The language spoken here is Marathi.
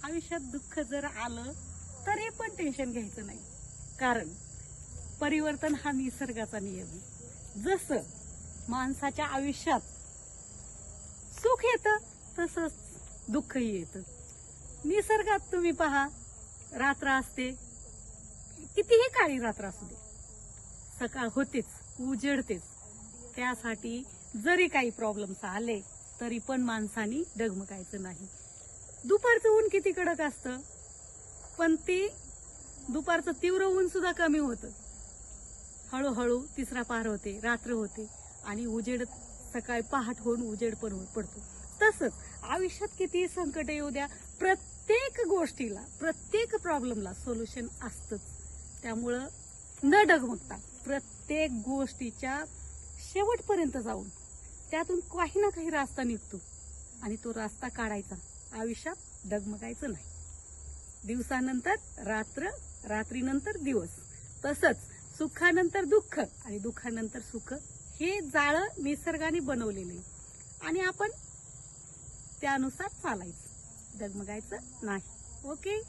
आयुष्यात दुःख जर आलं तरी पण टेन्शन घ्यायचं नाही, कारण परिवर्तन हा निसर्गाचा नियम आहे. जसं माणसाच्या आयुष्यात सुख येतं तसंच दुःखही येतं. निसर्गात तुम्ही पहा, रात्र असते, कितीही काळी रात्र असू दे, सकाळ होतेच, उजेडतेच. त्यासाठी जरी काही प्रॉब्लेम्स आले तरी पण माणसानी डगमगायचं नाही. दुपारचं ऊन किती कडक असतं, पण ते दुपारचं तीव्र ऊन सुद्धा कमी होतं. हळूहळू तिसरा पार होते, रात्र होते आणि उजेड सकाळी पहाट होऊन उजेड पण पडतो. तसंच आयुष्यात कितीही संकट येऊ द्या, प्रत्येक गोष्टीला, प्रत्येक प्रॉब्लेमला सोल्युशन असतंच. त्यामुळं न डगमगता प्रत्येक गोष्टीच्या शेवटपर्यंत जाऊन त्यातून काही ना काही रास्ता निघतो आणि तो रास्ता काढायचा. आयुष्यात डगमगायचं नाही. दिवसानंतर रात्र, रात्रीनंतर दिवस, तसंच सुखानंतर दुःख आणि दुःखानंतर सुख, हे जाळं निसर्गाने बनवलेलं आहे आणि आपण त्यानुसार चालायचं, डगमगायचं नाही. ओके.